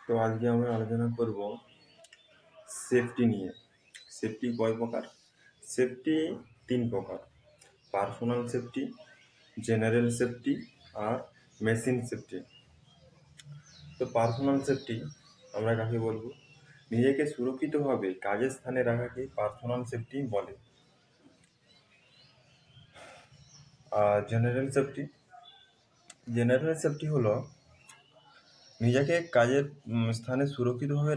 তো আজকে আমরা আলোচনা করব সেফটি নিয়ে। সেফটি কয় প্রকার? সেফটি 3 প্রকার: পার্সোনাল সেফটি, জেনারেল সেফটি আর মেশিন সেফটি। তো পার্সোনাল সেফটি আমরা কাকে বলবো? নিজেকে সুরক্ষিতভাবে কাজের স্থানে রাখাকে পার্সোনাল সেফটি বলে। আর জেনারেল সেফটি হলো নিজেকে কাজের স্থানে সুরক্ষিতভাবে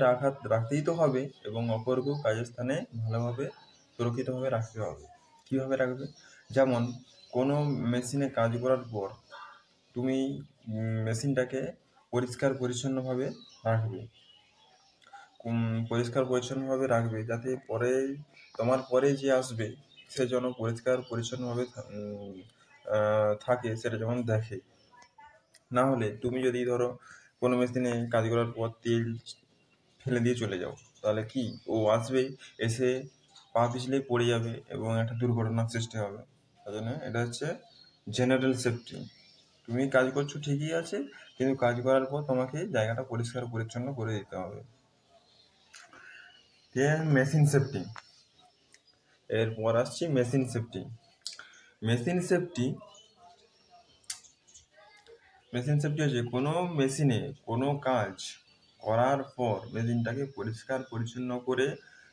রাখতেই তো হবে এবং অপরকেও কাজের স্থানে ভালোভাবে সুরক্ষিতভাবে রাখতে হবে। কীভাবে রাখবে? যেমন কোনো মেশিনে কাজ করার পর তুমি মেশিনটাকে পরিষ্কার পরিচ্ছন্নভাবে রাখবে। রাখবে যাতে তোমার পরে যে আসবে সে যেন পরিষ্কার পরিচ্ছন্নভাবে থাকে, সেটা যেমন দেখে। না হলে তুমি যদি ধরো কোনো মেশিনে কাজ করার পর তেল ফেলে দিয়ে চলে যাও, তাহলে কি ও আসবে, এসে পা পিছলেই পড়ে যাবে এবং একটা দুর্ঘটনার সৃষ্টি হবে। তাই জন্য এটা হচ্ছে জেনারেল সেফটি। তুমি কাজ করছো ঠিকই আছে, কিন্তু কাজ করার পর তোমাকে জায়গাটা পরিষ্কার পরিচ্ছন্ন করে দিতে হবে। Machine safety. এরপর আসছি মেশিন সেফটি। মেশিন সেফটি হচ্ছে কোনো মেশিনে কোনো কাজ করার পর মেশিনটাকে পরিষ্কার পরিচ্ছন্ন করে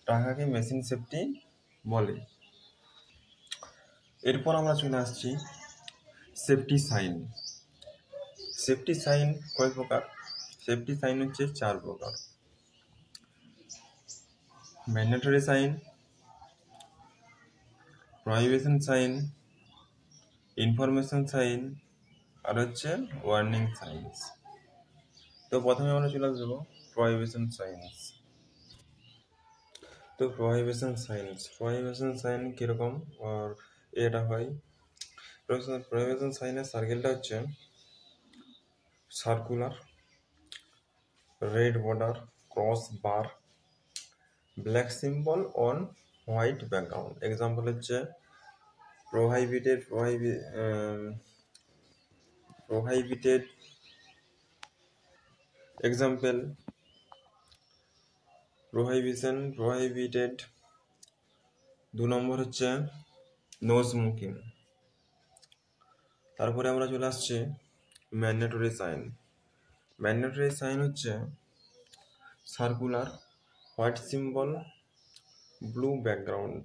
রাখাকে মেশিন সেফটি বলে। এরপর আমরা চলে আসছি সেফটি সাইন। সেফটি সাইন কয় প্রকার? সেফটি সাইন হচ্ছে 4 প্রকার: mandatory sign, prohibition sign, information sign আর হচ্ছে ওয়ার্নিং সাইন্স। তো প্রথমে আমরা চলে আসবো প্রহিবিশন সাইন্স। তো প্রহিবিশন সাইন কিরকম আর এটা হয়? প্রহিবিশন সাইনের সার্কেলটা হচ্ছে circular, red border, cross bar, black symbol on white background. Example হচ্ছে prohibited example, prohibited। 2 নম্বর হচ্ছে নো স্মোকিং। তারপরে আমরা চলে আসছি ম্যান্ডেটরি সাইন হচ্ছে circular, white symbol, blue background.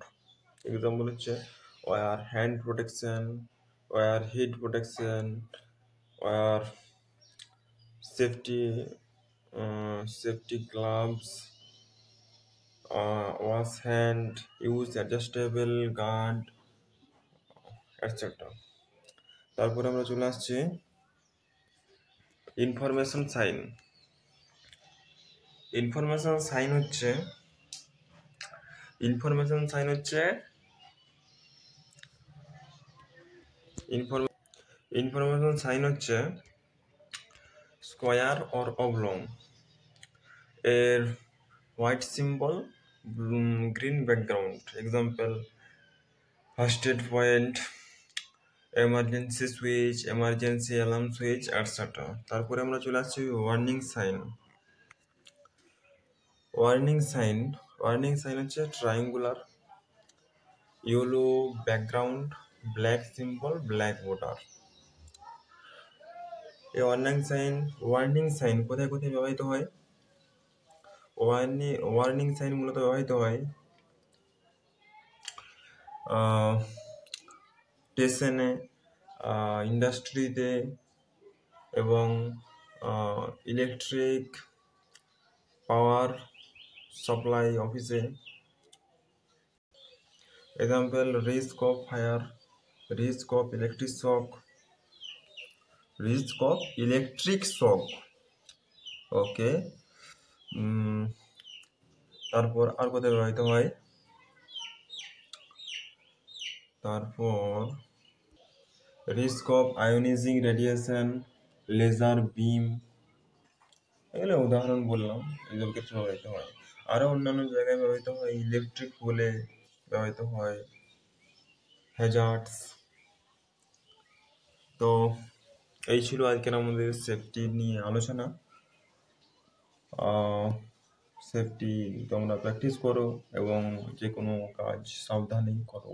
Example হচ্ছে wear hand protection, war hit protection, wear safety gloves, wash hand, use adjustable guard, etcetera. তারপরে আমরা চলে আসছি ইনফরমেশন সাইন হচ্ছে স্কোয়ার অর অবলং। এর white symbol, green background. Example first aid point, emergency switch, emergency alarm switch, etcetera. তারপরে আমরা চলে আসছি ওয়ার্নিং সাইন হচ্ছে triangular, yellow background, black symbol, black border. এই ওয়ার্নিং সাইন কোথায় কোথায় ব্যবহৃত হয়? ওয়ার্নিং সাইন মূলত ব্যবহৃত হয় স্টেশনে, ইন্ডাস্ট্রিতে এবং ইলেকট্রিক পাওয়ার সাপ্লাই অফিসে। Example risk of fire, risk of electric shock. Okay. তারপর আর কোথায় ব্যবহৃত হয়? তারপর risk of ionising radiation, laser beam. এগুলো উদাহরণ বললাম, এগুলোর ক্ষেত্রে ব্যবহৃত হয়। আরও অন্যান্য জায়গায় ব্যবহৃত হয়, ইলেকট্রিক পোলে ব্যবহৃত হয়, হ্যাজার্ডস। তো এই ছিল আজকের আমাদের সেফটি নিয়ে আলোচনা। সেফটি তোমরা প্র্যাকটিস করো এবং যে কোনো কাজ সাবধানেই করো।